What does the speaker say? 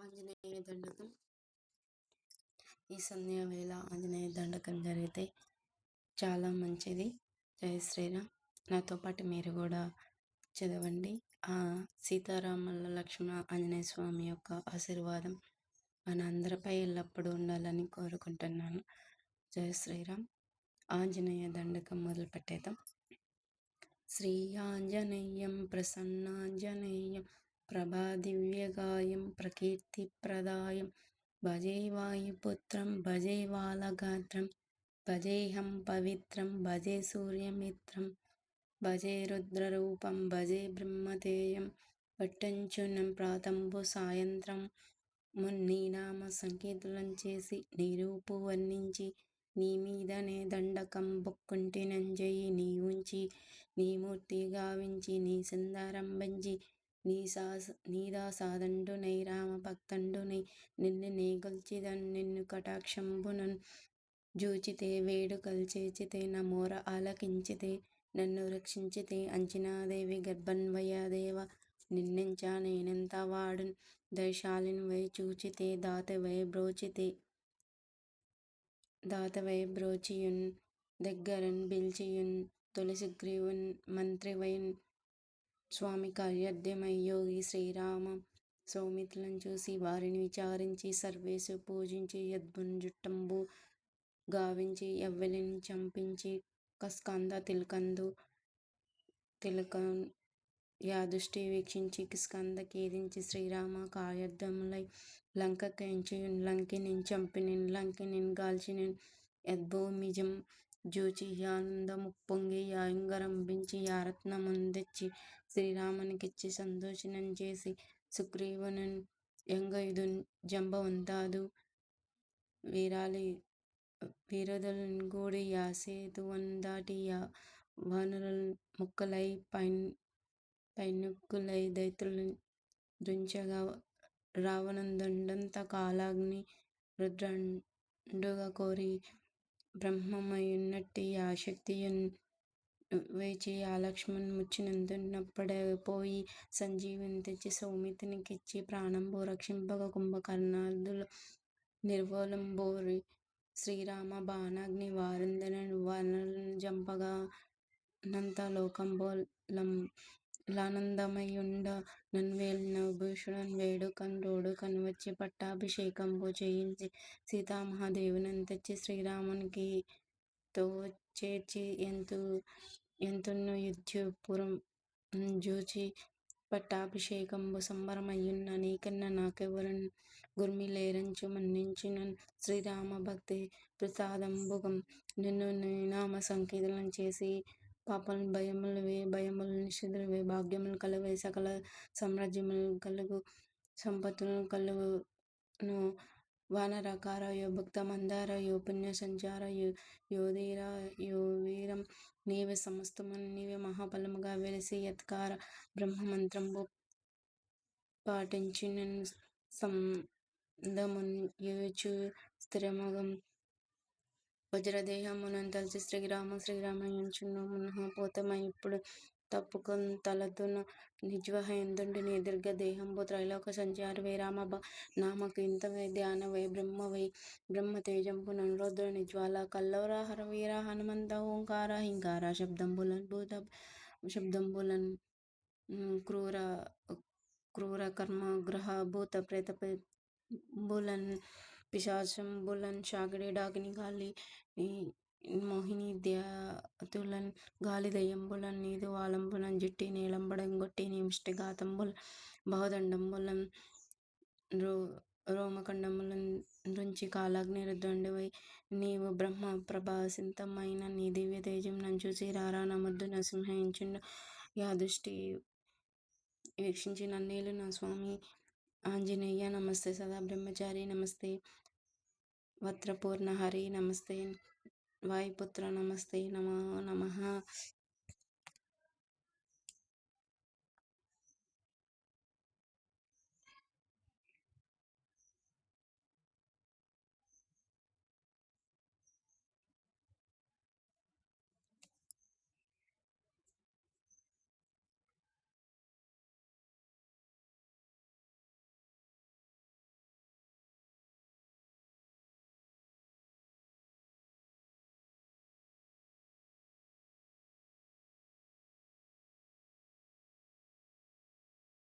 ఆంజనేయ దండకం. ఈ సంధ్యావేళ ఆంజనేయ దండకం జరిగితే చాలా మంచిది. జై శ్రీరామ్. నాతో పాటు మీరు కూడా చదవండి. ఆ సీతారాముల లక్ష్మణ ఆంజనేయ స్వామి యొక్క ఆశీర్వాదం మన అందరిపై ఎల్లప్పుడూ ఉండాలని కోరుకుంటున్నాను. జై శ్రీరామ్. ఆంజనేయ దండకం మొదలు పెట్టేద్దాం. శ్రీ ఆంజనేయం ప్రసన్నాంజనేయం ప్రభాదివ్యగాయం ప్రకీర్తిప్రదాయం భజే వాయుపుత్రం భజే వాలగాత్రం భజేహం పవిత్రం భజే సూర్యమిత్రం భజే రుద్రరూపం భజే బ్రహ్మతేయం పట్టంచునం ప్రాతంబు సాయంత్రం మున్నీనామ సంకీర్తనం చేసి నీరూపు వర్ణించి నీ మీదనే దండకం బొక్కుంటినంజయి నీ ఉంచి నీ మూర్తి గావించి నీ సందారంభించి నీదాసాదండునై రామ భక్తండునై నిన్ను నే గొల్చిదన్ నిన్ను కటాక్షంబునన్ జూచితే వేడుకల్ చేచితే నా మోర ఆలకించితే నన్ను రక్షించితే అంజనాదేవి గర్భన్వయదేవ నిన్నెంచ నేనెంత వాడున్ దయశాలినివై చూచితే దాతవై బ్రోచియున్ దగ్గరన్ బిల్చియున్ తొలి సుగ్రీవున్ మంత్రివైన్ స్వామి కార్యార్థమై యోగి శ్రీరామ సౌమిత్రులను చూసి వారిని విచారించి సర్వేసు పూజించి యద్భున్ జుట్టంబు గావించి యవ్వలిని చంపించి కస్కంద తిలకన్ యాదృష్టి వీక్షించి కిష్కింధ ఛేదించి శ్రీరామ కార్యార్థములై లంక కేంచియున్ లంకినిన్ చంపినెన్ లంకినిన్ గాల్చినెన్ యద్భూమిజం జూచి యానందముప్పొంగి యాయంగరంభించి యారత్నమున్ తెచ్చి శ్రీరామునికిచ్చి సంతోషినన్ చేసి సుగ్రీవునన్ యంగయుధున్ జంబవంతాదు వీరుదులన్ గూడి యాసేతువన్ దాటి వానరుల్ ముక్కలై పైన్ముక్కలై దైత్యులన్ దృంచగా రావణుండంత కాలాగ్ని రుద్రుండుగ కోరి బ్రహ్మమయున్నట్టి యా శక్తియున్ వేచి ఆ లక్ష్మణ్ మూర్ఛింతున్నప్పుడే పోయి సంజీవిని తెచ్చి సౌమిత్రునికిచ్చి ప్రాణంబు రక్షింపగా కుంభకర్ణాదుల నిర్మూలంబోరి శ్రీరామ బాణాగ్ని వారిందనన్ వానరులను జంపగా నంత లోకంబు లానందమయుండ నన్వేల్న విభీషణున్ వేడుకన్ రోడుకన్ వచ్చి పట్టాభిషేకంబు చేయించి సీతామహాదేవిని తెచ్చి శ్రీరామునికి తో చేర్చి ఎంతున్న యుద్ధపురం జూచి పట్టాభిషేకంబు సంబరమయ్యున్న నీకన్న నాకెవ్వరున్ గుర్మిలేరంచు మన్నించినన్ శ్రీరామ భక్తి ప్రసాదంబుగం నిన్ను నీ నామ సంకీర్తనం చేసి పాపముల్ భయముల్ నిషిద్ధులవై భాగ్యముల్ కలుగై సకల సామ్రాజ్యముల్ కలుగు సంపత్తుల్ కలుగును వానరాకార యో భక్త మందార యో పుణ్య సంచార యో ధీర యో వీరం నీవే సమస్తమున్ నీవే మహాబలముగా వెలసి యత్కార బ్రహ్మమంత్రంబు పాటించినన్ సందమున్ యేచు స్థిరమగం వజ్రదేహమునన్ తలచి శ్రీరామ యంచును మునః పోతమై ఇప్పుడు తప్పుకొన్ తలతున నిజ్వహయందుండి దీర్ఘ దేహంబు త్రైలోక సంచారివై రామ నామకీర్తనవై ధ్యానవై బ్రహ్మతేజంబునన్ రౌద్ర నిజ్వాల కల్లోల హర వీర హనుమంత ఓంకార హింకార శబ్దంబులన్ భూత శబ్దంబులన్ క్రూర కర్మ గ్రహ భూత ప్రేతంబులన్ పిశాచంబులన్ శాకిని డాకిని గాలి మోహిని ధ్యాతులన్ గాలి దయ్యంబులన్ నీదు వాలంబులన్ జిట్టి నేలంబడన్ గొట్టి నిమిష్టి ఘాతంబులన్ బహుదండంబులన్ రోమఖండములన్ త్రుంచి కాలాగ్ని రుద్రుండవై నీవు బ్రహ్మ ప్రభాసింతమైన నీ దివ్య తేజం నంచూసి రారా నా ముద్దు నరసింహయంచుండు యాదృష్టి వీక్షించి నన్నేలు నా స్వామి ఆంజనేయ నమస్తే సదా బ్రహ్మచారి నమస్తే వత్రపూర్ణ హరి నమస్తే వాయుపుత్ర నమస్తే నమో నమః